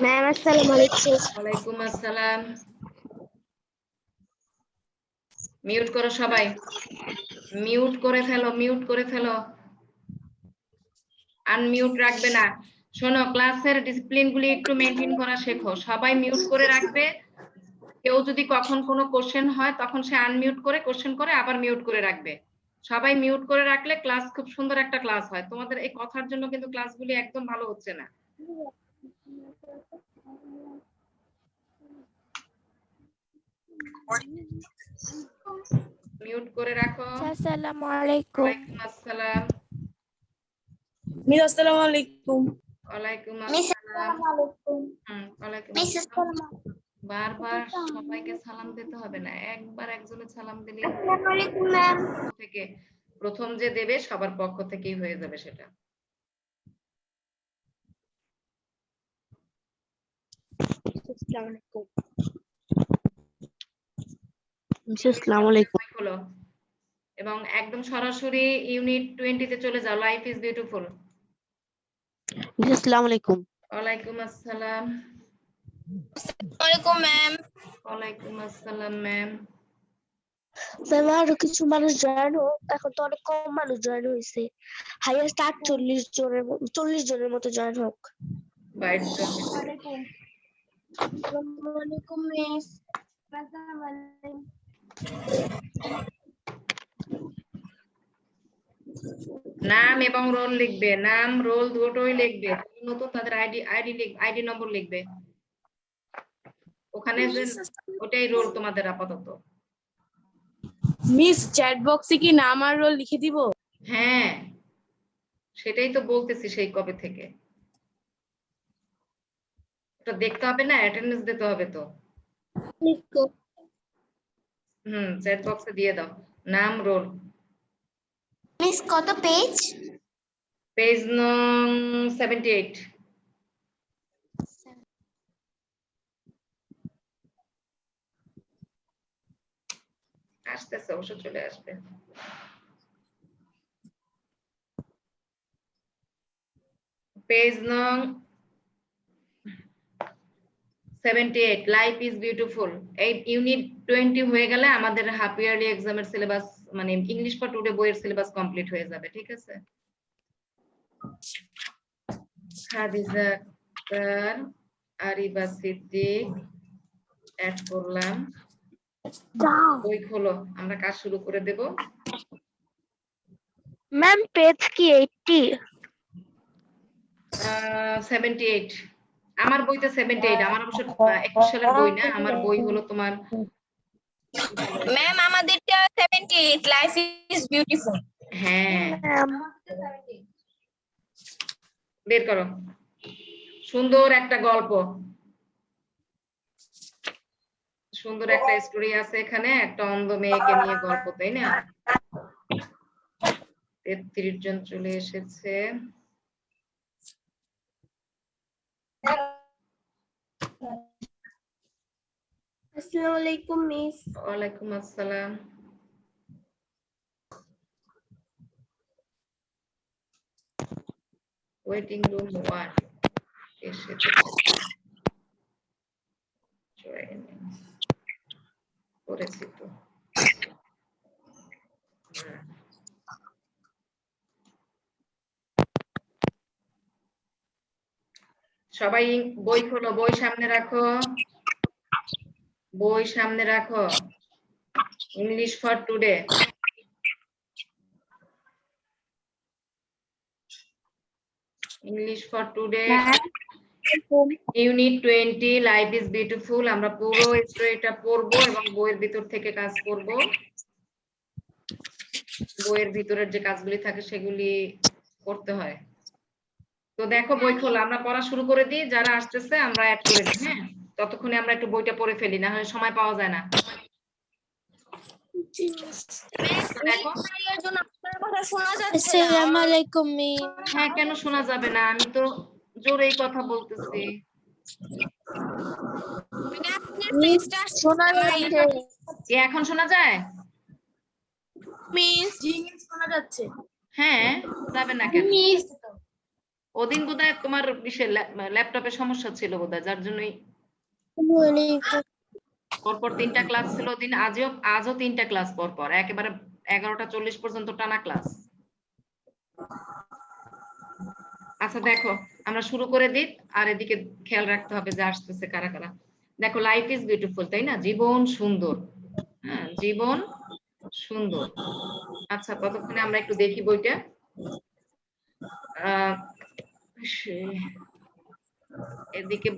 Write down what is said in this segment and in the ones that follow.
Ma'am আসসালামু আলাইকুম। ওয়ালাইকুম আসসালাম। মিউট করো সবাই, মিউট করে ফেলো, আনমিউট রাখবে না। শোনো, ক্লাসের ডিসিপ্লিন গুলি একটু মেনটেন করা শেখো। সবাই মিউট করে রাখবে। কেউ যদি কখন কোনো কোশ্চেন হয় তখন সে আনমিউট করে কোশ্চেন করে আবার মিউট করে রাখবে। সবাই মিউট করে রাখলে ক্লাস খুব সুন্দর একটা ক্লাস হয়। তোমাদের এই কথার জন্য কিন্তু ক্লাসগুলি একদম ভালো হচ্ছে না। মিউট করে রাখো। আসসালামু আলাইকুম। ওয়ালাইকুম আসসালাম। মিস আসসালামু আলাইকুম। ওয়ালাইকুম মিস আসসালাম। আসসালামু আলাইকুম। ওয়ালাইকুম মিস আসসালাম। আসসালামু বারবার সবাইকে সালাম দিতে হবে না, একবার একজনের সালাম দিলেই আলাইকুম ম্যাম। থেকে প্রথম যে দেবে সবার পক্ষ থেকেই হয়ে যাবে সেটা। আসসালামু আলাইকুম। আসসালামু আলাইকুম। বই খোলো এবং একদম সরাসরি ইউনিট 20 তে চলে যাও। Life is beautiful. আসসালামু আলাইকুম। ওয়ালাইকুম আসসালাম। ওয়ালাইকুম ম্যাম। ওয়ালাইকুম আসসালাম ম্যাম। ম্যাম আরো কিছু মানুষ জয়েন হোক, এখন তো অনেক কম মানুষ জয়েন হয়েছে। হাইয়েস্ট 40 জনের মতো জয়েন হোক। 22 জন হয়েছে। আসসালামু আলাইকুম মিস। আসসালামু আলাইকুম। নাম এবং রোল লিখবে, নাম রোল দুটোই লিখবে। নতুন তাদের আইডি নম্বর লিখবে ওখানে, যে ওটাই রোল তোমাদের আপাতত। মিস চ্যাট বক্সে কি নাম আর রোল লিখে দিব? হ্যাঁ, সেটাই তো বলতেছি সেই কবে থেকে। ওটা দেখতে হবে না, অ্যাটেন্ডেন্স দিতে হবে তো। চ্যাট বক্সে দিয়ে দাও নাম রোল। মিস কত পেজ? পেজ নং 78। আসতেছে, অবশ্য চলে আসবে। পেজ নং 78, লাইফ ইজ বিউটিফুল। এই ইউনিট 20 হয়ে গেলে আমাদের হাফ ইয়ারলি এক্সামের সিলেবাস, মানে ইংলিশ ফর টুডে বইয়ের সিলেবাস কমপ্লিট হয়ে যাবে। ঠিক আছে? খাদিজা আক্তার, আরিবা সিদ্দিক অ্যাড করলাম। বই খোলো, আমরা কাজ শুরু করে দেব। ম্যাম পেজ কি 80? 78। আমার বইতে 78। আমার অবশ্য 21 সালের বই না, আমার বই হলো তোমার। ম্যাম আমাদেরটা 78, লাইফ ইজ বিউটিফুল। হ্যাঁ, বের করো। সুন্দর একটা গল্প, সুন্দর একটা স্টোরি আছে এখানে। একটা অন্ধ মেয়েকে নিয়ে গল্প, তাই না? 33 জন চলে এসেছে। আসসালামু আলাইকুম মিস। ওয়ালাইকুম আসসালাম। ওয়েটিং রুম 1 এসেছে। করেছি তো। সবাই বই খোলো, বই সামনে রাখো, বই সামনে রাখো। English for today, English for today unit 20, life is beautiful. আমরা পুরো স্টোরিটা পড়বো এবং বইয়ের ভিতর থেকে কাজ করব। বইয়ের ভিতরের যে কাজগুলি থাকে সেগুলি করতে হয়। তো দেখো বই খোলা, আমরা পড়া শুরু করে দিই। যারা আসতেছে আমরা অ্যাড করে দিই। হ্যাঁ, ততক্ষণে আমরা একটু বইটা পড়ে ফেলি, না হলে সময় পাওয়া যায় না। দেখো, আসসালামু আলাইকুম মিস। হ্যাঁ, কেন শোনা যাবে না? আমি তো জোরেই কথা বলতেছি। শোনা যাচ্ছে কি এখন শোনা যায়? মিস, জি মিস শোনা যাচ্ছে। হ্যাঁ, যাবে না কেন? মিস ওদিন বোধহয় তোমার ল্যাপটপে সমস্যা ছিল বোধহয়, যার জন্যই পরপর 3টা ক্লাস ছিল ওদিন। আজও 3টা ক্লাস পরপর, একেবারে 11:40 পর্যন্ত টানা ক্লাস। আচ্ছা দেখো, আমরা শুরু করে দিই, আর এদিকে খেয়াল রাখতে হবে যে আসতেছে কারা কারা। দেখো, লাইফ ইজ বিউটিফুল, তাই না? জীবন সুন্দর। হ্যাঁ, জীবন সুন্দর। আচ্ছা, ততক্ষণে আমরা একটু দেখি বইটা। এদিকে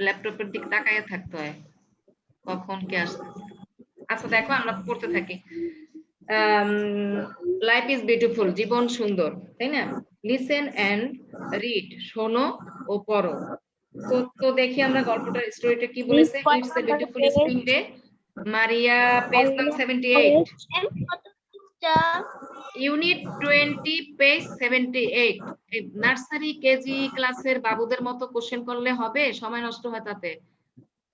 ল্যাপটপের দিকে তাকায় থাকতে হয় কখন কে আসতেছে। আচ্ছা দেখো, আমরা পড়তে থাকি। লাইফ ইজ বিউটিফুল, জীবন সুন্দর, তাই না? লিসেন এন্ড রিড, শোনো ও পড়ো। তো দেখি আমরা গল্পটার স্টোরিটা কি বলেছে। It's a beautiful spring day, Maria, page নাম 78, ইউনিট 20, পেজ 78। নার্সারি কেজি ক্লাসের বাবুদের মতো কোশ্চেন করলে হবে? সময় নষ্ট হয় তাতে।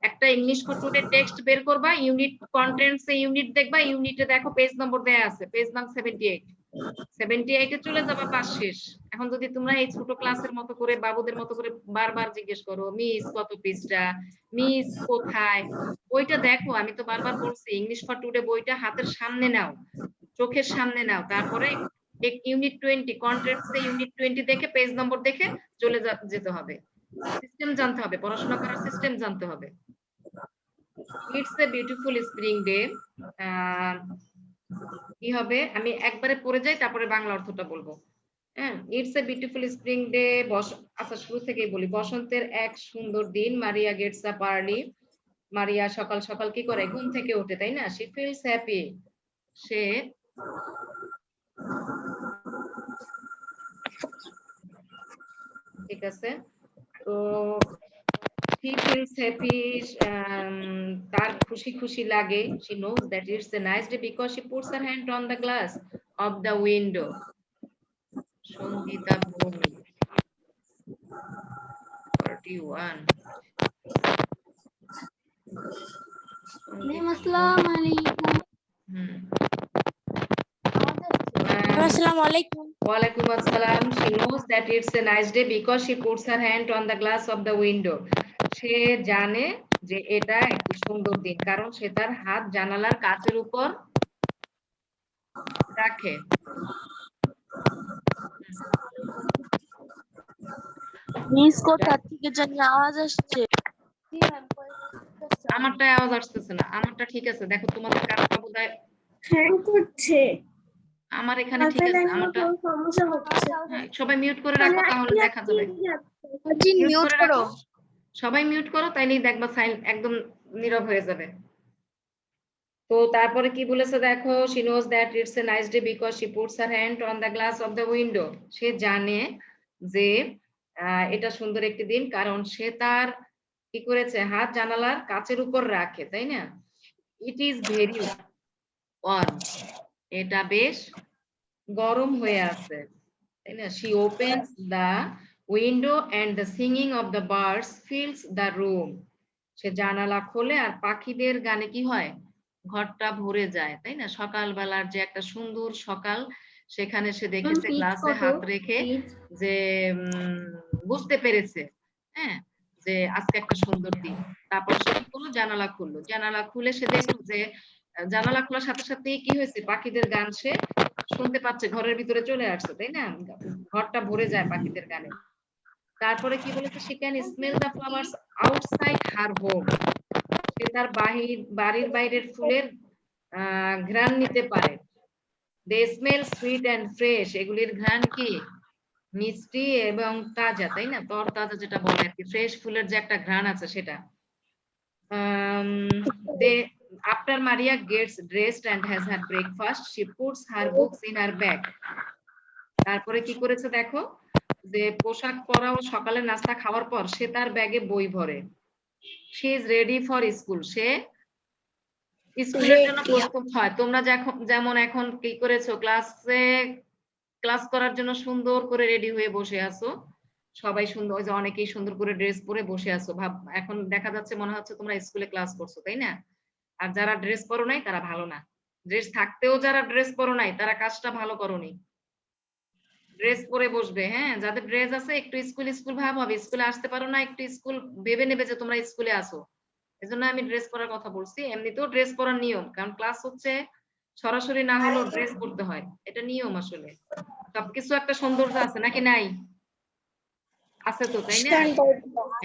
একটা ইংলিশ ফর টুডে টেক্সট বের করবা, ইউনিট কন্টেন্টস এ ইউনিট দেখবা, ইউনিটে দেখো পেজ নম্বর দেয়া আছে, পেজ নাম 78। 78 এ চলে যাবা, পাস শেষ। এখন যদি তোমরা এই ছোট ক্লাসের মতো করে বাবুদের মতো করে বারবার জিজ্ঞেস করো, মিস কত পৃষ্ঠা, মিস কোথায়, বইটা দেখো। আমি তো বারবার বলছি, ইংলিশ ফর টুডে বইটা হাতের সামনে নাও, চোখের সামনে নাও, তারপরে ইউনিট 20 কন্টেন্টস এ ইউনিট 20 দেখে পেজ নম্বর দেখে চলে যেতে হবে। সিস্টেম জানতে হবে, পড়াশোনা করার সিস্টেম জানতে হবে। It's a beautiful spring day, কি হবে, আমি একবারে পড়ে যাই, তারপরে বাংলা অর্থটা বলবো। হ্যাঁ, it's a beautiful spring day. আচ্ছা, শুরু থেকেই বলি। বসন্তের এক সুন্দর দিন, মারিয়া গেটস আপ আর্লি। মারিয়া সকাল সকাল কি করে? ঘুম থেকে ওঠে, তাই না? শি ফিলস হ্যাপি, সে ঠিক আছে। তো he feels happy, তার খুশি খুশি লাগে। she knows that it's a nice day because she puts her hand on the glass of the window. Sangeeta Bhowmik, 41। আসসালামু আলাইকুম। আসসালামু আলাইকুম। ওয়ালাইকুম আসসালাম। she knows that it's a nice day because she puts her hand on the glass of the window. সে জানে যে এটা একটি সুন্দর দিন, কারণ সে তার হাত জানালার কাচের উপর রাখে। মিস কোথা থেকে জানি আওয়াজ আসছে। আমারটাই আওয়াজ আসতেছে না, আমারটা ঠিক আছে। দেখো, তোমাদের কাজটা বোধহয় হ্যাং করছে। আমার এখানে ঠিক আছে, আমারটা সমস্যা হচ্ছে। হ্যাঁ, সবাই মিউট করে রাখো, তাহলে দেখা যাবে। মিউট করো। সবাই মিউট করো, তাইলেই দেখবা সাইলেন্ট, একদম নীরব হয়ে যাবে। তো তারপরে কি বলেছে দেখো, she knows that it's a nice day because she puts her hand on the glass of the window. সে জানে যে এটা সুন্দর একটি দিন, কারণ সে তার কি করেছে? হাত জানালার কাচের উপর রাখে, তাই না? ইট ইজ ভেরি ওয়ার্ম, এটা বেশ গরম হয়ে আছে, তাই না? she opens the window and the singing of the birds fills the room. সে জানালা খোলে আর পাখিদের গানে কি হয়? ঘরটা ভরে যায়, তাই না? সকালবেলার যে একটা সুন্দর সকাল, সেখানে সে দেখেছে গ্লাসে হাত রেখে যে বুঝতে পেরেছে, হ্যাঁ, যে আজকে একটা সুন্দর দিন। তারপর সে কি করলো? জানালা খুললো। জানালা খুলে সে দেখলো যে জানালা খোলার সাথে সাথেই কি হয়েছে? পাখিদের গান সে শুনতে পাচ্ছে, ঘরের ভিতরে চলে আসছে, তাই না? ঘরটা ভরে যায় পাখিদের গানে। তারপরে কি বলেছে? she can smell the flowers outside her home. সে তার বাড়ির বাইরের ফুলের ঘ্রাণ নিতে পারে। they smell sweet and fresh. এগুলির ঘ্রাণ কি? মিষ্টি এবং তাজা, তাই না? তরতাজা যেটা বলে আর কি, ফ্রেশ ফুলের যে একটা ঘ্রাণ আছে সেটা। after Maria gets dressed and has had breakfast, she puts her books in her bag. তারপরে কি করেছে দেখো, যে পোশাক পরা ও সকালে নাস্তা খাওয়ার পর সে তার ব্যাগে বই ভরে। she is ready for school. সে স্কুলের জন্য প্রস্তুত হয়। তোমরা যেমন এখন কি করেছো? ক্লাস করার জন্য সুন্দর করে রেডি হয়ে বসে আছো, সবাই সুন্দর, যে অনেকেই সুন্দর করে ড্রেস পরে বসে আছো, এখন দেখা যাচ্ছে মনে হচ্ছে তোমরা স্কুলে ক্লাস করছো, তাই না? আর যারা ড্রেস পরো নাই তারা ভালো না। ড্রেস থাকতেও যারা ড্রেস পরো নাই তারা কাজটা ভালো করোনি। ড্রেস পরে বসবে, হ্যাঁ যাদের ড্রেস আছে একটু স্কুল ভাব হবে, স্কুলে আসতে পারো না একটু স্কুল ভেবে নেবে যে তোমরা স্কুলে আসো, এজন্য আমি ড্রেস পরার কথা বলছি। এমনিতেও ড্রেস পরার নিয়ম, কারণ ক্লাস হচ্ছে সরাসরি না হলেও ড্রেস পরতে হয়, এটা নিয়ম আসলে। সবকিছু একটা সৌন্দর্য আছে নাকি নাই? আছে তো, তাই না?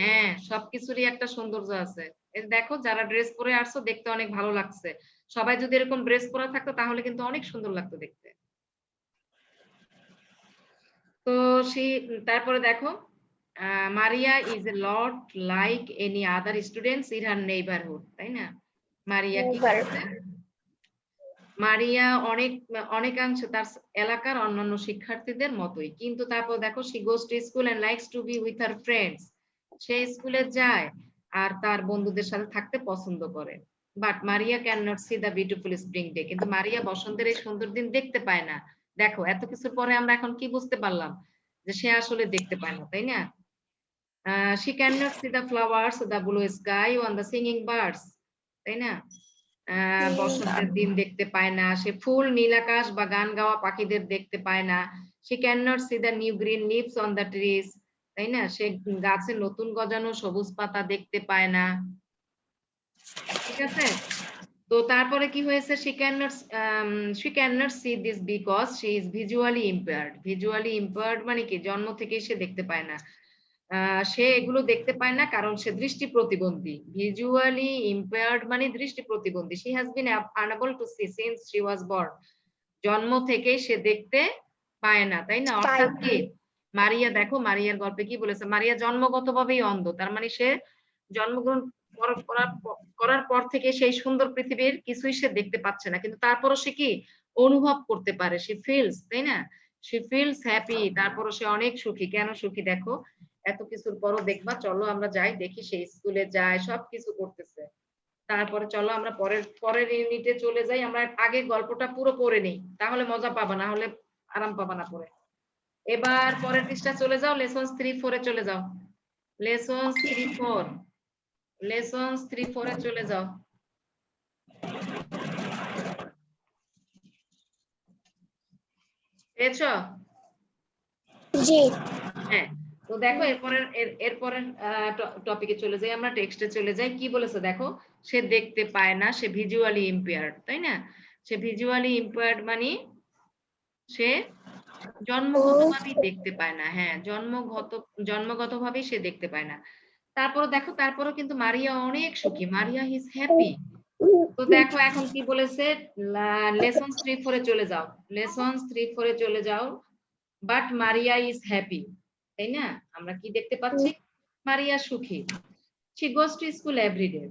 হ্যাঁ, সবকিছুরই একটা সৌন্দর্য আছে। এই দেখো যারা ড্রেস পরে আসছো দেখতে অনেক ভালো লাগছে, সবাই যদি এরকম ড্রেস পরা থাকতো তাহলে কিন্তু অনেক সুন্দর লাগতো দেখতে। তো তারপরে দেখো মারিয়া is a lot like any other students in her neighbourhood, তাই না? মারিয়া কি করছে? মারিয়া অনেকাংশে তার এলাকার অন্যান্য শিক্ষার্থীদের মতোই, কিন্তু তারপর দেখো she goes to school and likes to be with her friends, সে স্কুলে যায় আর তার বন্ধুদের সাথে থাকতে পছন্দ করে। But Maria can not C the beautiful spring day, কিন্তু মারিয়া বসন্তের এই সুন্দর দিন দেখতে পায় না। দেখো এত কিছুর পরে আমরা এখন কি বুঝতে পারলাম, যে সে আসলে দেখতে পায় না, তাই না? she cannot see the flowers, the blue sky and the singing birds, তাই না? বসন্তের দিন দেখতে পায় না, সে ফুল নীল আকাশ বা গান গাওয়া পাখিদের দেখতে পায় না। she cannot see the new green leaves on the trees, তাই না? সে গাছে নতুন গজানো সবুজ পাতা দেখতে পায় না, ঠিক আছে? তো তারপরে কি হয়েছে, she cannot see this because she is visually impaired, visually impaired মানে কি জন্ম থেকে সে দেখতে পায় না। সে এগুলো দেখতে পায় না কারণ সে দৃষ্টি প্রতিবন্ধী, ভিজুয়ালি ইম্পেয়ার্ড মানে দৃষ্টি প্রতিবন্ধী। she has been unable to see since she was born, জন্ম থেকেই সে দেখতে পায় না, তাই না? অর্থাৎ কি মারিয়া, দেখো মারিয়ার গল্পে কি বলেছে, মারিয়া জন্মগতভাবেই অন্ধ, তার মানে সে জন্মগ্রহণ করার পর থেকে সেই সুন্দর পৃথিবীর কিছুই সে দেখতে পাচ্ছে না, কিন্তু তারপরও সে কি অনুভব করতে পারে, সে ফিলস, তাই না? সে ফিলস হ্যাপি, তারপরও সে অনেক সুখী। কেন সুখী দেখো, এত কিছুর পরও দেখবা, চলো আমরা যাই দেখি, সে স্কুলে যায় সবকিছু করতেছে। তারপরে চলো আমরা পরের ইউনিটে চলে যাই, আমরা আগে গল্পটা পুরো পড়ে নিই, তাহলে মজা পাবা, না হলে আরাম পাবা না পরে। এবার পরের পৃষ্ঠা চলে যাও, লেসন 3-4 এ চলে যাও, লেসন 3-4, লেসন 3-4 এ চলে যাও। পেয়েছো? জি। হ্যাঁ, তো দেখো এরপরের টপিকে চলে যাই, আমরা টেক্সটে চলে যাই। কি বলেছে দেখো, সে দেখতে পায় না, সে ভিজুয়ালি ইম্পেয়ার্ড, তাই না? সে ভিজুয়ালি ইম্পেয়ার্ড মানে সে জন্মগতভাবেই দেখতে পায় না, হ্যাঁ জন্মগতভাবেই সে দেখতে পায় না। তারপরে দেখো, তারপরেও কিন্তু মারিয়া অনেক সুখী, মারিয়া ইজ হ্যাপি। তো দেখো এখন কি বলেছে, লেসন 3-4 এ চলে যাও, লেসন 3-4 এ চলে যাও। বাট মারিয়া ইজ হ্যাপি, তাই না? আমরা কি দেখতে পাচ্ছি, মারিয়া সুখী। she goes to school every day,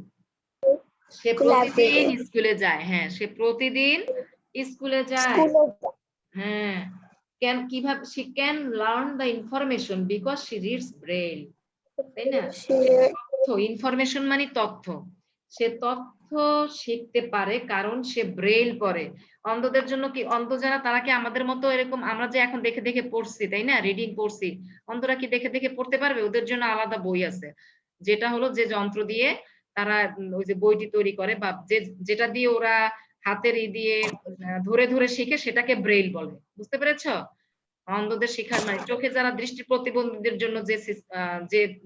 সে প্রতিদিন স্কুলে যায়, হ্যাঁ সে প্রতিদিন স্কুলে যায়। হ্যাঁ, কিভাবে, she can learn the information because she reads braille, তাই না? তথ্য, ইনফরমেশন মানে তথ্য, সে তথ্য শিখতে পারে কারণ সে ব্রেইল পড়ে। অন্ধদের জন্য কি, অন্ধ যারা তারা কি আমাদের মতো এরকম আমরা যে এখন দেখে দেখে পড়ছি, তাই না, রিডিং পড়ছি, অন্ধরা কি দেখে দেখে পড়তে পারবে? ওদের জন্য আলাদা বই আছে, যেটা হলো যে যন্ত্র দিয়ে তারা ওই যে বইটি তৈরি করে, বা যেটা দিয়ে ওরা হাতের দিয়ে ধরে ধরে শিখে, সেটাকে ব্রেইল বলে। বুঝতে পেরেছো? অন্ধদের শিখার মানে চোখে যারা দৃষ্টি প্রতিবন্ধীদের জন্য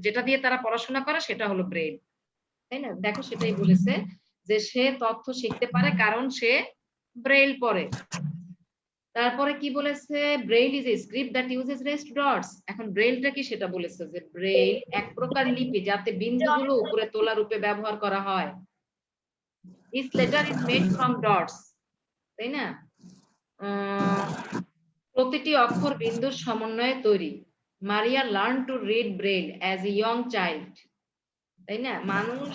যেটা দিয়ে তারা পড়াশোনা করে সেটা হলো ব্রেইল, তাই না? দেখো সেটাই বলেছে যে সে তথ্য শিখতে পারে কারণ সে ব্রেইল পড়ে। তারপরে কি বলেছে, Braille is a script that uses rest dots. এখন ব্রেইলটা কি সেটা বলেছে, যে ব্রেইল এক প্রকার লিপি যাতে বিন্দুগুলো উপরে তোলা রূপে ব্যবহার করা হয়। Each letter is made from dots, তাই না? প্রতিটি অক্ষর বিন্দুর সমন্বয়ে তৈরি। Maria learn to read Braille as a young child, তাই না? মানুষ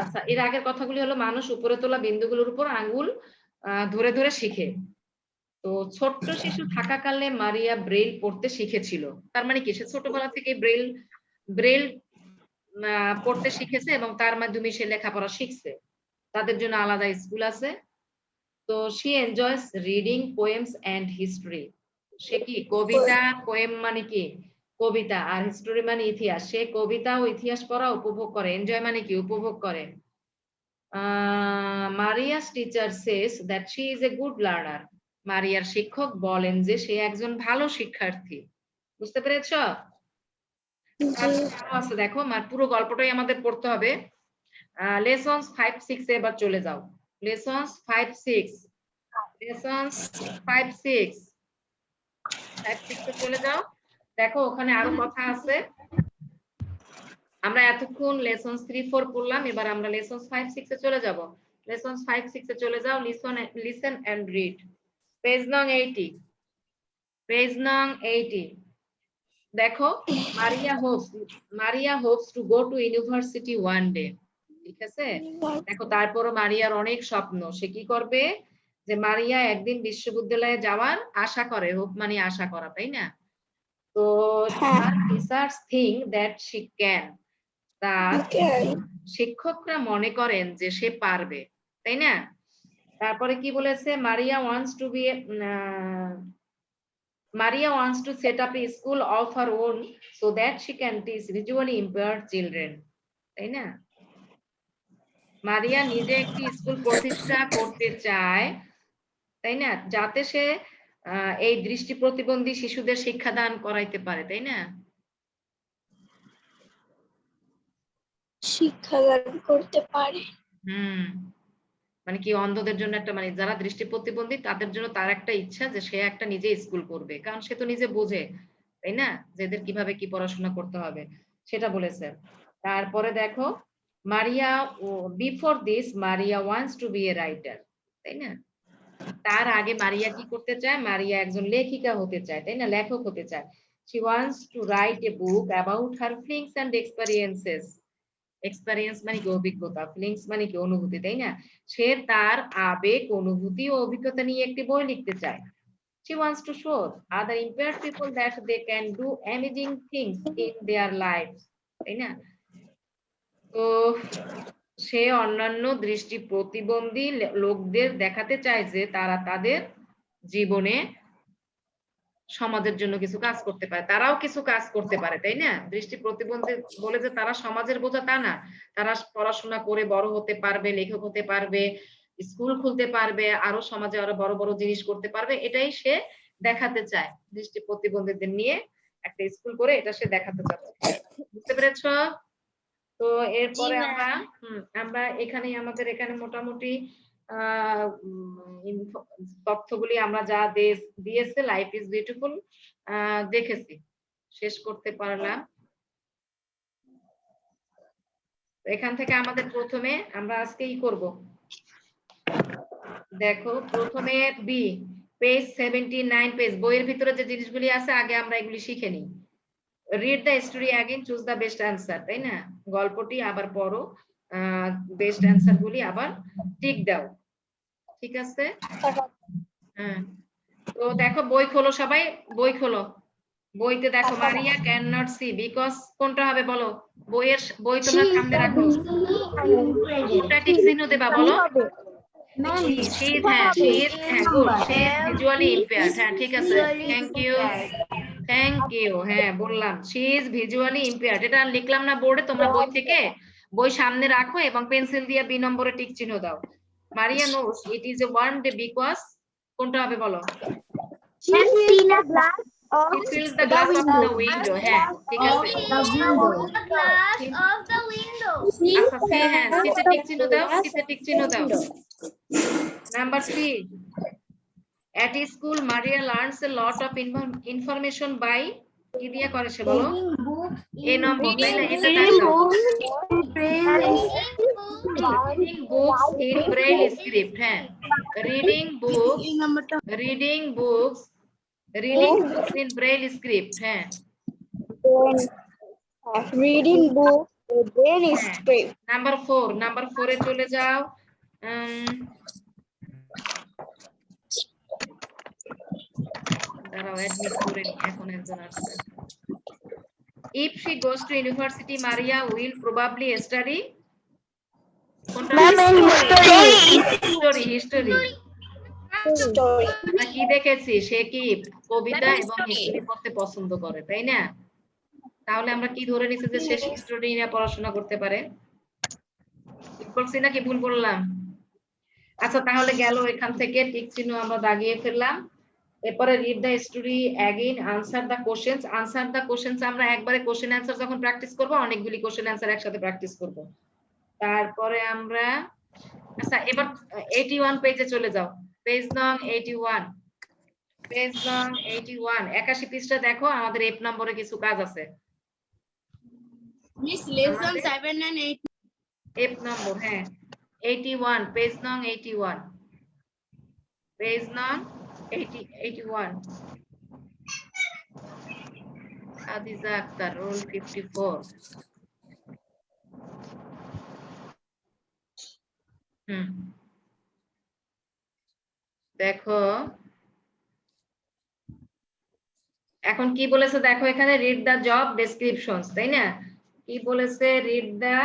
আচ্ছা, এর আগের কথাগুলি হলো মানুষ উপরে তোলা বিন্দুগুলোর উপর আঙ্গুল ধরে ধরে শিখে। তো ছোট্ট শিশু থাকাকালে মারিয়া ব্রেইল পড়তে শিখেছিল, তার মানে কি সে ছোটবেলা থেকে ব্রেইল পড়তে শিখেছে এবং তার মাধ্যমে সে লেখাপড়া শিখছে। তাদের জন্য আলাদা স্কুল আছে। তো she enjoys reading poems and history, সে কি কবিতা, পোয়েম মানে কি কবিতা, আর হিস্টোরি মানে ইতিহাস, সে কবিতা ও ইতিহাস পড়া উপভোগ করে। এনজয় মানে কি উপভোগ করে। Maria's teacher says that she is a good learner, মারিয়ার শিক্ষক বলেন যে সে একজন ভালো শিক্ষার্থী। বুঝতে পেরেছো? তারপর আরো আছে দেখো, পুরো গল্পটাই আমাদের পড়তে হবে। লেসনস 5, 6 এ এবার চলে যাও। লেসনস 5, 6 লেসনস 5, 6 5, 6 এ চলে যাও। দেখো ওখানে আরো কথা আছে। আমরা এতক্ষণ লেসনস 3, 4 পড়লাম, এবার আমরা লেসনস 5, 6 এ চলে যাব। লেসনস 5, 6 এ চলে যাও। Listen and read. পেজ নং 80, পেজ নং 80। দেখো, মারিয়া Hopes to go to university one day. ঠিক আছে, দেখো তারপরও মারিয়ার অনেক স্বপ্ন। সে কি করবে? যে মারিয়া একদিন বিশ্ববিদ্যালয়ে যাওয়ার আশা করে। হোপ মানে আশা করা, তাই না? তো তার teachers think that she can, তার শিক্ষকরা মনে করেন যে সে পারবে, তাই না? তারপরে কি বলেছে? মারিয়া wants to set up a school of her own so that she can teach visually impaired children, তাই না? মারিয়া নিজে একটি স্কুল প্রতিষ্ঠা করতে চায়, তাই না? যাতে সে এই দৃষ্টি প্রতিবন্ধী শিশুদের শিক্ষাদান করাইতে পারে, তাই না? শিক্ষাদান করতে পারে। মানে কি, অন্ধদের জন্য একটা, মানে যারা দৃষ্টি প্রতিবন্ধী তাদের জন্য তার একটা ইচ্ছা যে সে একটা নিজে স্কুল করবে, কারণ সে তো নিজে বোঝে, তাই না, যে এদের কিভাবে কি পড়াশোনা করতে হবে, সেটা বলেছে। তারপরে দেখো, Maria before this Maria wants to be a writer, তাই না? তার আগে মারিয়া কি করতে চায়? মারিয়া একজন লেখিকা হতে চায়, তাই না, লেখক হতে চায়। she wants to write a book about her feelings and experiences. Experience মানে কি? অভিজ্ঞতা। ফিলিংস মানে কি? অনুভূতি, তাই না? সে তার আবেগ, অনুভূতি ও অভিজ্ঞতা নিয়ে একটি বই লিখতে চায়। she wants to show other impaired people that they can do amazing things in their lives, তাই না? তো সে অন্যান্য দৃষ্টি প্রতিবন্ধী লোকদের দেখাতে চায় যে তারা তাদের জীবনে সমাজের জন্য কিছু কাজ করতে পারে, তারাও কিছু কাজ করতে পারে, তাই না? দৃষ্টি প্রতিবন্ধী বলে যে তারা সমাজের বোঝা তা না, তারা পড়াশোনা করে বড় হতে পারবে, লেখক হতে পারবে, স্কুল খুলতে পারবে, আরো সমাজে আরো বড় বড় জিনিস করতে পারবে, এটাই সে দেখাতে চায়। দৃষ্টি প্রতিবন্ধীদের নিয়ে একটা স্কুল করে এটা সে দেখাতে চাচ্ছে। বুঝতে পেরেছো? তো এরপরে আমরা এখানেই, আমাদের এখানে মোটামুটি তথ্যগুলি আমরা যা দিয়েছে লাইফ ইজ বিউটিফুল দেখেছি, শেষ করতে পারলাম। এখান থেকে আমাদের প্রথমে আমরা আজকে কি করব? দেখো প্রথমে বি, পেজ 79, পেজ বইয়ের ভিতরে যে জিনিসগুলি আছে আগে আমরা এগুলি শিখে নিই। Read the story again, choose the best answer, তাই না? গল্পটি আবার পড়ো, বেস্ট অ্যান্সার গুলি আবার টিক দাও, ঠিক আছে? হ্যাঁ, তো দেখো বই খোলো, সবাই বই খোলো। বইতে দেখো Maria can not see because, কোনটা হবে বলো? বই তোমরা সামনে রাখো, কোনটা টিক চিহ্ন দেবা বলো? she is good, she is visually impaired, হ্যাঁ ঠিক আছে, থ্যাংক ইউ। হ্যাঁ বললাম she is visually impaired, এটা লিখলাম না বোর্ডে, তোমরা বই থেকে বই সামনে রাখো এবং পেন্সিল দিয়ে বি নম্বরে টিক চিহ্ন দাও। মারিয়া knows it is a warm day because, কোনটা হবে বলো? She fills the glass She fills the glass of the window, হ্যাঁ ঠিক আছে। আচ্ছা সি, হ্যাঁ সিতে টিক চিহ্ন দাও, সিতে টিক চিহ্ন দাও। Number 3, at school Maria learns a lot of information by, কি দিয়ে করে সে বলো? এ নম্বর, তাই না? এটা দেখো, reading books in braille script, হ্যাঁ reading books in braille script, হ্যাঁ reading book in braille script. Number 4 এ চলে যাও। দাঁড়াও অ্যাডমিট করে নি, এখন একজন আসছে। if she goes to university Maria will probably study, history আমরা কি দেখেছি? সে কি কবিতা এবং হিস্ট্রি পড়তে পছন্দ করে, তাই না? তাহলে আমরা কি ধরে নিছি যে সে হিস্ট্রি নিয়ে পড়াশোনা করতে পারে? ঠিক বলছি নাকি ভুল বললাম? আচ্ছা তাহলে গেল এখান থেকে টিক চিহ্ন আমরা দাগিয়ে ফেললাম। এরপরে read the story again, answer the questions. Answer the questions আমরা একবারে কোশ্চেন অ্যান্সার যখন প্র্যাকটিস করব অনেকগুলি কোশ্চেন অ্যান্সার একসাথে প্র্যাকটিস করব। তারপরে আমরা আচ্ছা এবার 81 পেজে চলে যাও। পেজ নং 81, পেজ নং 81 81 পৃষ্ঠা দেখো, আমাদের এফ নম্বরে কিছু কাজ আছে। Miss lesson 7 and 8 F number, হ্যাঁ 81, পেজ নং 81, পেজ নং 81। আদিজা আক্তার, রোল 54। দেখো এখন কি বলেছে দেখো, এখানে রিড দা জব ডেসক্রিপশনস, তাই না? কি বলেছে? রিড দা,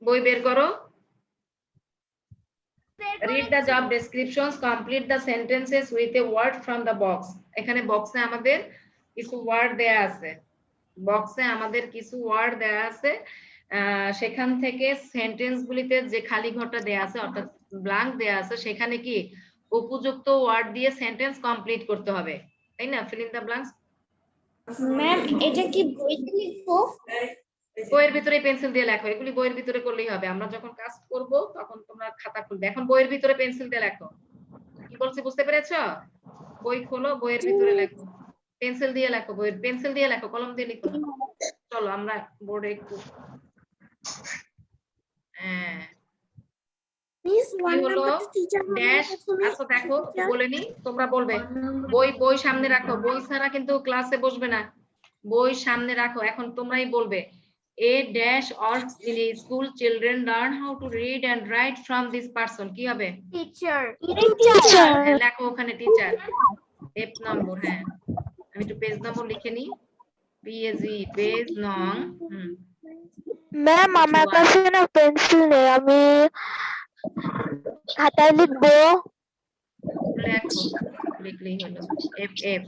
বই বের করো। Read the job descriptions, complete the sentences with a word from the box. এখানে বক্সে আমাদের কিছু ওয়ার্ড দেয়া আছে, বক্সে আমাদের কিছু ওয়ার্ড দেয়া আছে, সেখান থেকে সেন্টেন্স গুলিতে যে খালি ঘরটা দেয়া আছে অর্থাৎ ব্ল্যাঙ্ক দেয়া আছে সেখানে কি উপযুক্ত ওয়ার্ড দিয়ে সেন্টেন্স কমপ্লিট করতে হবে, তাই না? Fill in the blanks. Ma'am এটা কি বইতে লিখবো? বইয়ের ভিতরে পেন্সিল দিয়ে লেখো, এগুলি বইয়ের ভিতরে করলেই হবে। আমরা যখন কাজ করব তখন তোমরা খাতা খুলবে, এখন বইয়ের ভিতরে পেন্সিল দিয়ে লেখো। কি বলছি বুঝতে পেরেছো? বই খোলো, বইয়ের ভিতরে লেখো, পেন্সিল দিয়ে লেখো, বইয়ের পেন্সিল দিয়ে লেখো, কলম দিয়ে লিখো না। চলো আমরা বোর্ডে একটু মিস কি হলো ড্যাশ। আচ্ছা দেখো বলে নি, তোমরা বলবে বই সামনে রাখো, বই ছাড়া কিন্তু ক্লাসে বসবে না, বই সামনে রাখো। এখন তোমরাই বলবে a dash or in school children learn how to read and write from this person. কি হবে? টিচার। হ্যাঁ, লেখো ওখানে টিচার, এফ নম্বর। হ্যাঁ আমি একটু পেজ নম্বর লিখে নি, পিএজি পেজ নং। ম্যাম আমার কাছে না পেন্সিল নেই, আমি খাতায় লিখবো। লেখো, লিখলেই হলো এফ এফ।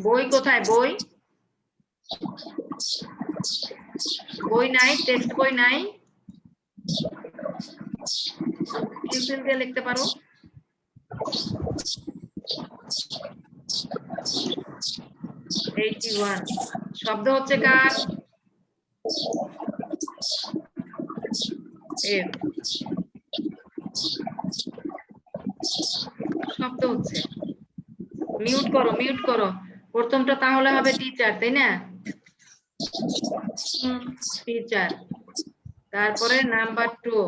বই কোথায়? বই বই নাই, টেক্সট বই নাই, পেন্সিল দিয়ে লিখতে পারো। শব্দ হচ্ছে কার? এফ শব্দ হচ্ছে। মিউট করো, মিউট করো। প্রথমটা তাহলে হবে টিচার, তাই না? টিচার। তারপরে number 2,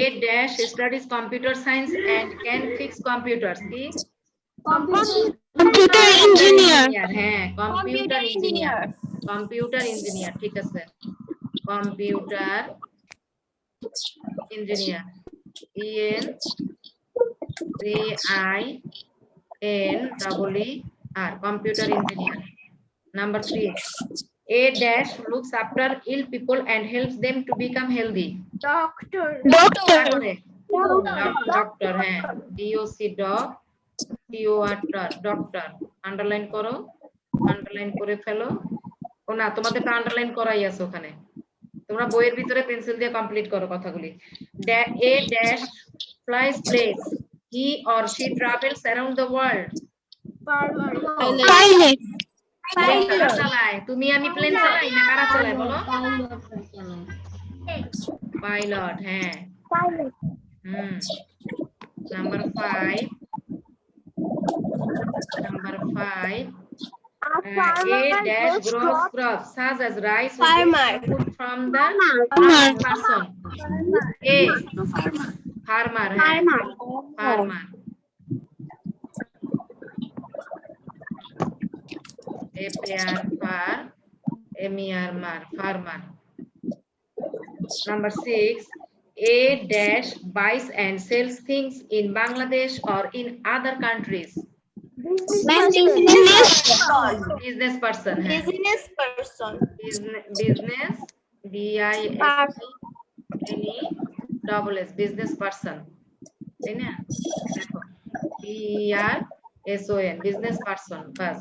a dash studies computer science and can fix computers. কি? Computer engineer. হ্যাঁ কম্পিউটার ইঞ্জিনিয়ার, কম্পিউটার ইঞ্জিনিয়ার, ঠিক আছে। Computer engineer, EN CINER, computer engineer. Number 3, a dash looks after ill people and helps them to become healthy. Doctor. Doctor, হ্যাঁ DOC doctor. Underline করো, underline করে ফেলো। ও না, তোমাদেরটা underline করাই আছে ওখানে, তোমরা বইয়ের ভিতরে পেন্সিল দিয়ে কমপ্লিট করো কথাগুলি। A dash flies planes, he or she travels around the world. Pilot. কারা চালায়? তুমি আমি প্লেন চালাই না কারা চালায় বলো? পাইলট, হ্যাঁ। Number 5, number 5, a dash grows crops such as rice food from the person. A farmer, farmer. Farmer. Number 6, a dash buys and sells things in Bangladesh or in other countries. Business person. Business person. Business BISNESS, business person, তাই না? দেখো PERSON, business person, বাস।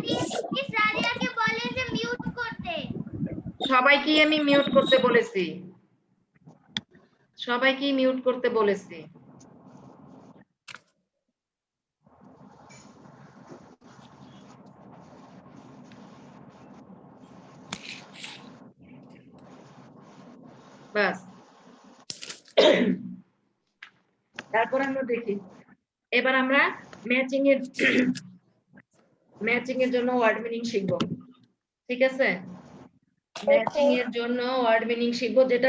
Miss রাজিয়াকে বলে যে mute করতে। সবাইকে আমি mute করতে বলেছি, সবাইকে মিউট করতে বলেছি। বাস, তারপর আমরা দেখি, এবার আমরা ম্যাচিং এর জন্য ওয়ার্ড মিনিং শিখবো, ঠিক আছে? ম্যাচিং এর জন্য ওয়ার্ড মিনিং শিখবো, যেটা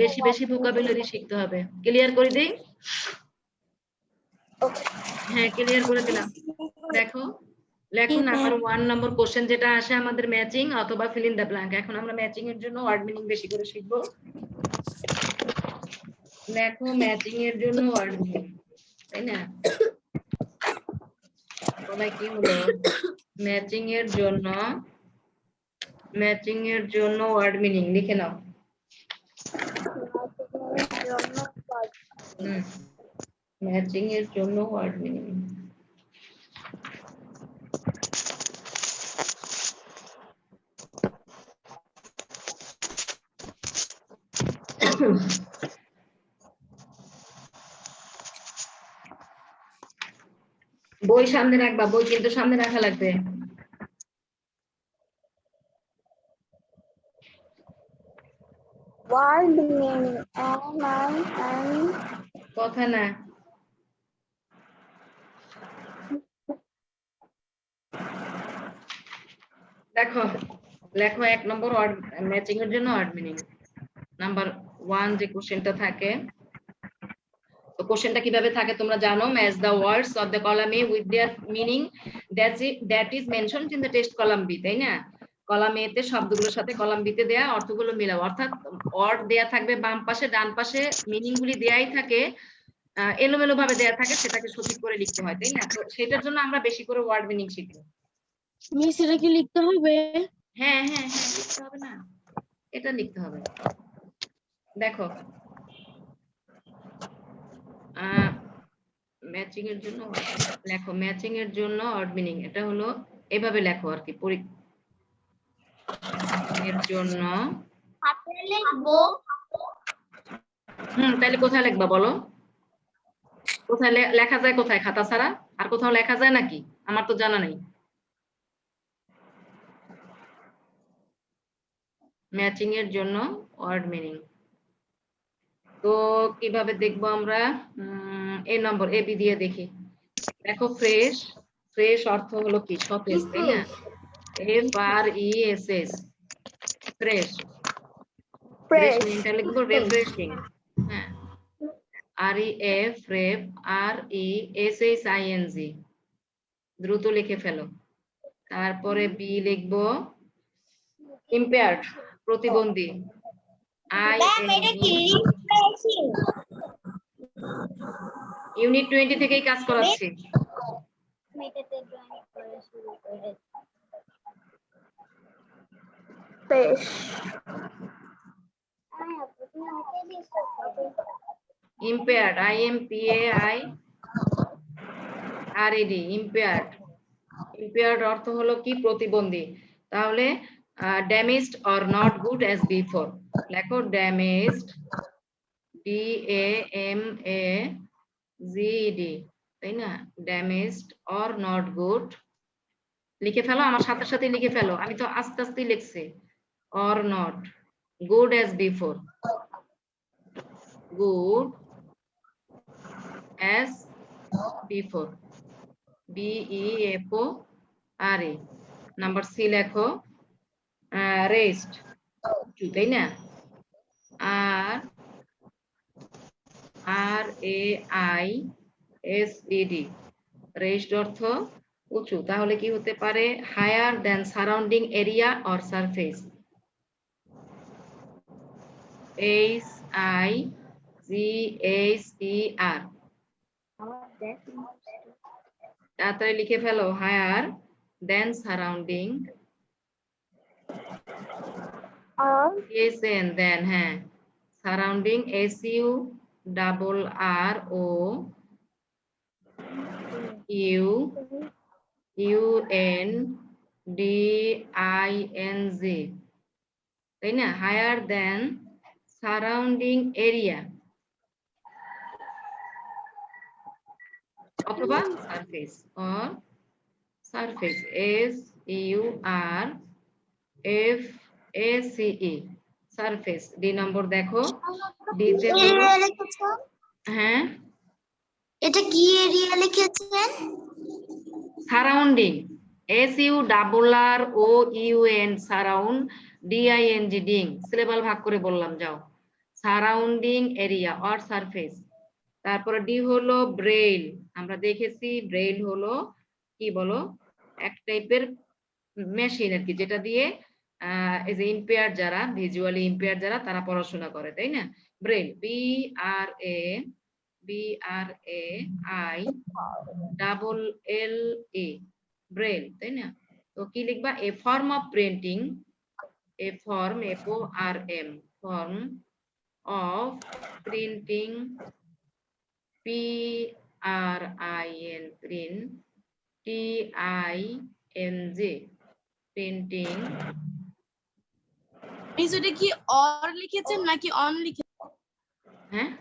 বেশি বেশি ভোকাবুলারি শিখতে হবে। ক্লিয়ার করে দিই? হ্যাঁ, ক্লিয়ার করে দিলাম। দেখো, লেখো নাম্বার 1 নম্বর কোশ্চেন যেটা আসে আমাদের ম্যাচিং অথবা ফিল ইন দ্য ব্ল্যাঙ্ক। এখন আমরা ম্যাচিং এর জন্য ওয়ার্ড মিনিং বেশি করে শিখবো। লেখো ম্যাচিং এর জন্য ওয়ার্ড মিনিং, তাই না? বলা কি হলো, ম্যাচিং এর জন্য ওয়ার্ড মিনিং লিখে নাও। ম্যাচিং এর জন্য ওয়ার্ড মিনিং। বই সামনে রাখবা, বই কিন্তু সামনে রাখা লাগবে। ওয়ার্ড মিনিং কথা না, দেখো লেখো 1 নম্বর ওয়ার্ড ম্যাচিং এর জন্য ওয়ার্ড মিনিং। নাম্বার 1 যে কোশ্চেনটা থাকে, তো কোশ্চেনটা কিভাবে থাকে তোমরা জানো, match the words of the column A with their meaning that is mentioned in the text column B, তাই না? কলাম এ তে শব্দগুলোর সাথে কলাম বি তে দেয়া অর্থগুলো মিলাও, অর্থাৎ ওয়ার্ড দেয়া থাকবে বাম পাশে, ডান পাশে মিনিং গুলি দেয়াই থাকে, এলোমেলো ভাবে দেয়া থাকে, সেটাকে সঠিক করে লিখতে হয়, তাই না? তো সেটার জন্য আমরা বেশি করে ওয়ার্ড মিনিং শিখবো। মিস এটা কি লিখতে হবে? হ্যাঁ হ্যাঁ হ্যাঁ, লিখতে হবে না, এটা লিখতে হবে। দেখো, ম্যাচিং এর জন্য লেখো, ম্যাচিং এর জন্য ওয়ার্ড মিনিং এটা হলো এভাবে লেখো আর কি, এর জন্য হাতে লিখবো। তাহলে কোথায় লিখবা বলো? কোথায় লেখা যায়, কোথায়? খাতা ছাড়া আর কোথাও লেখা যায় নাকি? আমার তো জানা নেই। ম্যাচিং এর জন্য ওয়ার্ড মিনিং তো কিভাবে দেখবো আমরা? এ নম্বর এ বি দিয়ে দেখি। দেখো, ফ্রেশ, ফ্রেশ অর্থ হলো কি? সতেজ, তাই না? FRESH, fresh. ফ্রেশ মিনিংটা লিখবো রিফ্রেশিং। হ্যাঁ, REFRESHING, দ্রুত লিখে ফেলো। তারপরে বি লিখবো ইম্পেয়ার্ড, প্রতিবন্ধী। ইউনিট 20 থেকেই কাজ করাচ্ছি। Impaired, IMPAIRED, impaired. ইম্পেয়ার্ড অর্থ হলো কি? প্রতিবন্ধী। তাহলে damaged or not good as before, লেখো ড্যামেজড, DAMAGED, তাই না? ড্যামেজড অর নট গুড লিখে ফেলো, আমার সাথে সাথে লিখে ফেলো, আমি তো আস্তে আস্তে লিখছি। Or not good as before, good as before, BEFORE। Number C লেখো রেস্ট, তাই না? RAISED, রেস্ট অর্থ উঁচু। তাহলে কি হতে পারে? Higher then surrounding area or surface. HIGHER, তাড়াতাড়ি লিখে ফেলো। হায়ার দেন সারাউন্ডিং, দেন, হ্যাঁ, সারাউন্ডিং, SURROUNDING, UNDING, তাই না? হায়ার দেন সারাউন্ডিং এরিয়া অথবা surface or surface SURFACE surface. D নম্বর দেখো, ডিতে হলো হ্যাঁ এটা কি এরিয়া লিখেছেন? সারাউন্ডিং SURROUN সারাউন্ড DING ডিং, সিলেবাল ভাগ করে বললাম যাও, সারাউন্ডিং এরিয়া অর সারফেস। তারপরে ডি হলো ব্রেইল, আমরা দেখেছি ব্রেইল হলো কি বলো, এক টাইপের মেশিন আর কি, যেটা দিয়ে এই যে ইম্পেয়ার যারা, ভিজুয়ালি ইম্পেয়ার যারা, তারা পড়াশোনা করে, তাই না? ব্রেইল BRAILLE ব্রেইল, তাই না? তো কি লিখবা? A form of printing, a form FORM form of printing PRIN print TING printing. Miss ওটা কি অর লিখেছেন নাকি অন লিখেছেন? হ্যাঁ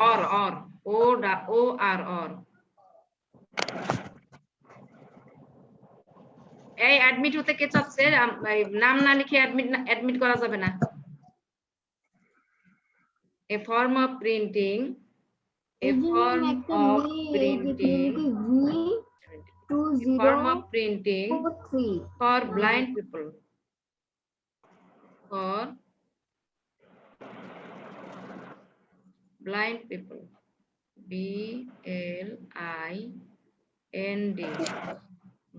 অর OR এই অ্যাডমিট হতে কে চাচ্ছে? নাম না লিখে অ্যাডমিট করা যাবে না। A form of printing, a form of printing, form of printing for blind people, for blind people, BLIND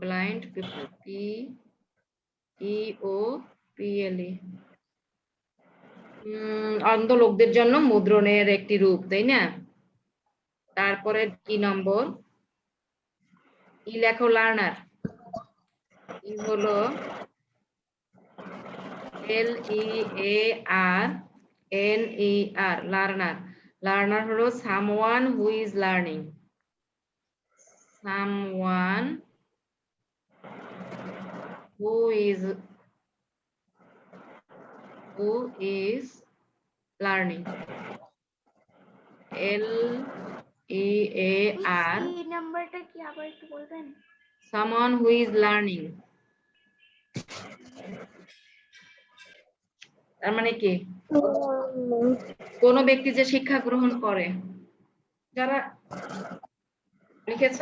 blind people, PEOPLE অন্ধ লোকদের জন্য মুদ্রণের একটি রূপ, তাই না? তারপরে কি নম্বর? ই লেখো লার্নার, ই হলো LEARNER লার্নার। লার্নার হলো someone who is learning, someone who is learning, LEAR নাম্বারটা কি আবার একটু বলবেন? someone who is learning, তার মানে কি? কোন ব্যক্তি যে শিক্ষা গ্রহণ করে। যারা লিখেছ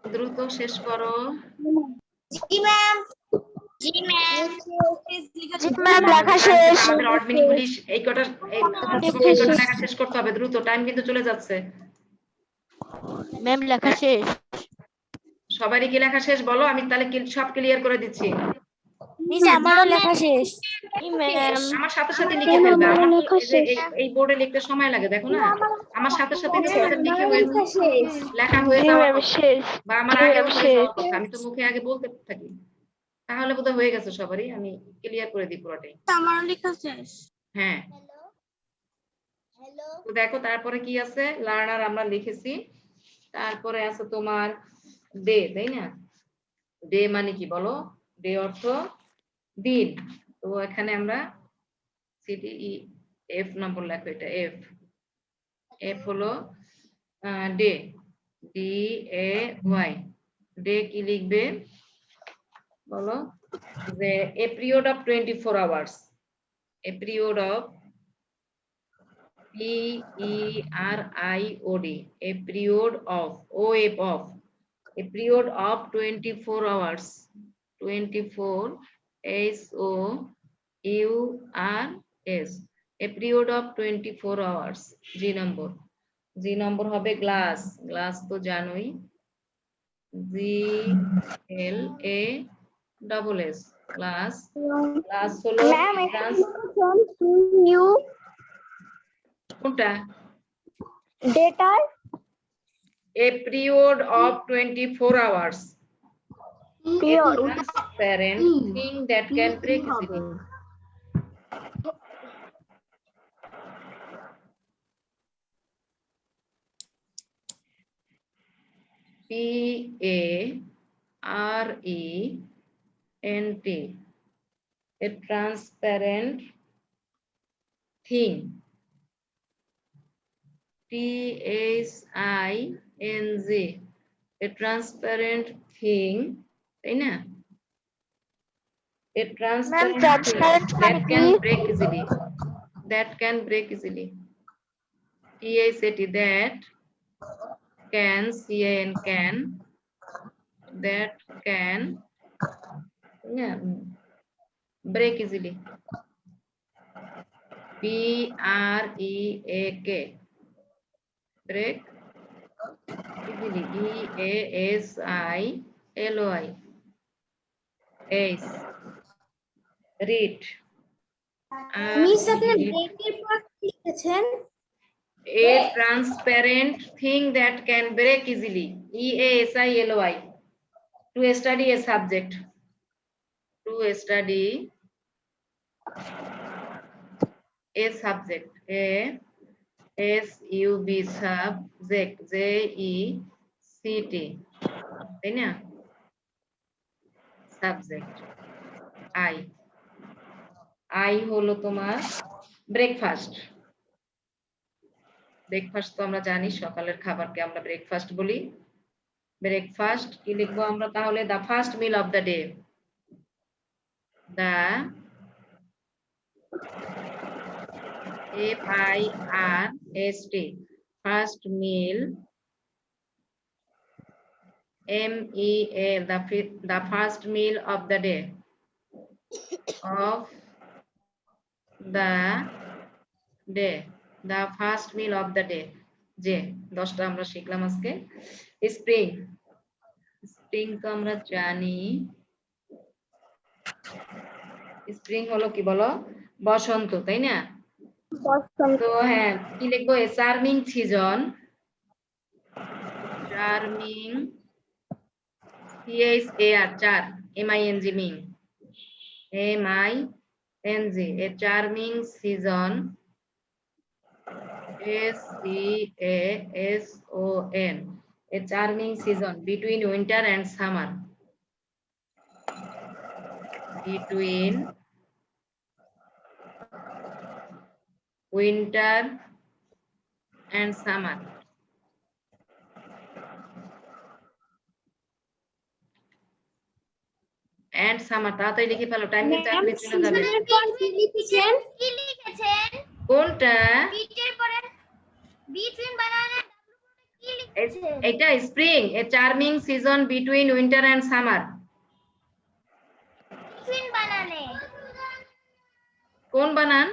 দ্রুত শেষ করো। জি ম্যাম, জি ম্যাম, জি ম্যাম, লেখা শেষ। আমাদের অ্যাডমিন গুলি এই কটা লেখা শেষ করতে হবে দ্রুত, টাইম কিন্তু চলে যাচ্ছে। ম্যাম লেখা শেষ। সবারই কি লেখা শেষ বলো, আমি তাহলে সব ক্লিয়ার করে দিচ্ছি। মিস আমারও লেখা শেষ। আমার সাথে সাথে লিখে ফেলবে, আমার তো এই বোর্ডে লিখতে সময় লাগে, দেখো না, আমার সাথে সাথে তোমাদের লিখে হয়ে লেখা হয়ে যাওয়ার কথা, বা আমার আগেও হয়ে যাওয়ার কথা, আমি তো মুখে আগে বলতে থাকি। তাহলে বোধহয় হয়ে গেছে সবারই, আমি ক্লিয়ার করে দিই পুরোটাই। আমারও লেখা শেষ। হ্যাঁ তো দেখো তারপরে কি আছে, লার্নার আমরা লিখেছি, তারপরে আছে তোমার ডে, তাই না? ডে মানে কি বলো? ডে অর্থ দিন। তো এখানে আমরা CDEF নম্বর লেখো, এটা এফ হলো ডে, DAY। ডে কি লিখবে বলো? যে a period of 24 hours, a period of PERIOD, a period of a period of 24 hours, 24 HOURS, a period of 24 hours। জি নম্বর হবে গ্লাস, গ্লাস তো জানোই, GLASS গ্লাস। গ্লাস হলো কোনটা? ডেটার A period of 24 hours, a transparent thing that can break easily। PARENT, a transparent thing. THING, a transparent thing, তাই না? A transparent thing transparent that মানে can কি? break easily. That can break easily. THAT, that can, CAN, that can, yeah, break easily. BREAK, break easily. EASILOI, ace, read. Miss আপনি ব্রেকের পর কি লিখেছেন? A transparent thing that can break easily. EASILOI, to study a subject. To study a subject. A SUB, subject, JECT, তাই না? Subject. I হলো তোমার breakfast. Breakfast তো আমরা জানি, সকালের খাবারকে আমরা ব্রেকফাস্ট বলি। ব্রেকফাস্ট কি লিখবো আমরা তাহলে? The first meal of the day. The FIRST, first meal, MEAL, the first meal of the day, of the day, the first meal of the day. যে 10টা আমরা শিখলাম আজকে। স্প্রিং, স্প্রিং তো আমরা জানি, স্প্রিং হলো কি বলো? বসন্ত, তাই না? তো হ্যাঁ, কি লিখবো? এ চার্মিং সিজন, চার্মিং, CHAR, চার, MING, Ming, MING, a charming season, SEASON, a charming season between winter and summer. Between winter and summer. And summer, তাড়াতাড়ি লিখে ফেলো, টাইম কিন্তু এখনই চলে যাবে। সিজনের পর কি লিখেছেন? কি লিখেছেন? কোনটা? বিচের পরে বিটুইন বানানে কি লিখেছেন? এটা spring, a charming season between winter and summer. Between বানানে কোন বানান?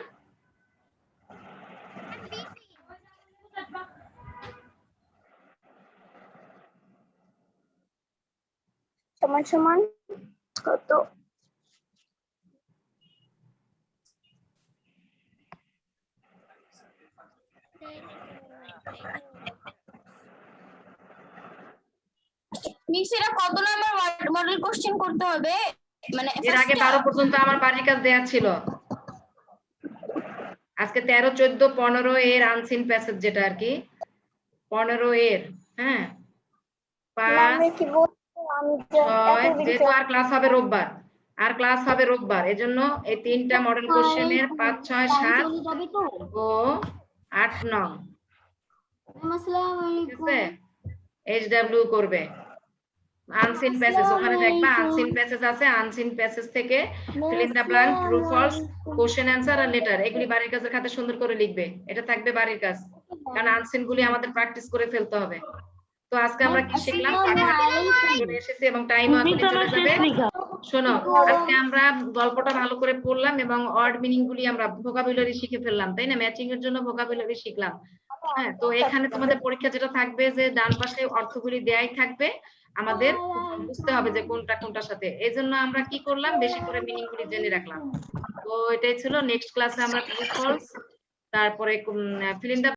সমান সমান কত? মিস এটা কত নাম্বার মডেল কোশ্চেন করতে হবে? মানে এর আগে 12 পর্যন্ত আমার বাড়ির কাজ দেয়া ছিল। আজকে 13, 14, 15 এর আনসিন প্যাসেজ, যেটা আর কি 15 এর, হ্যাঁ 5, 6, যেহেতু আর ক্লাস হবে রোববার, আর ক্লাস হবে রোববার, এজন্য এই 3টা মডেল কোশ্চেনের 5, 6, 7 ও 8, 9, ঠিক আছে? HW করবে। আনসিন প্যাসেজ ওখানে দেখবা, আনসিন প্যাসেজ আছে, আনসিন প্যাসেজ থেকে fill in the blank, true false, question answer আর লেটার, এগুলি বাড়ির কাজের খাতে সুন্দর করে লিখবে। এটা থাকবে বাড়ির কাজ, কারণ আনসিন গুলি আমাদের প্র্যাকটিস করে ফেলতে হবে। তো আজকে আমরা কি শিখলাম? চলে এসেছি এবং টাইম এখনই চলে যাবে। শোনো, আজকে আমরা গল্পটা ভালো করে পড়লাম এবং ওয়ার্ড মিনিং গুলি আমরা ভোকাবুলারি শিখে ফেললাম, তাই না? ম্যাচিং এর জন্য ভোকাবুলারি শিখলাম। হ্যাঁ, তো এখানে তোমাদের পরীক্ষা যেটা থাকবে, যে ডান পাশে অর্থগুলি দেয়াই থাকবে, আমাদের বুঝতে হবে যে কোনটা কোনটার সাথে। এই জন্য আমরা কি করলাম, বেশি করে মিনিং গুলি জেনে রাখলাম। তো এটাই ছিল। নেক্সট ক্লাসে আমরা ট্রু ফলস, তারপরে ফিল ইন দা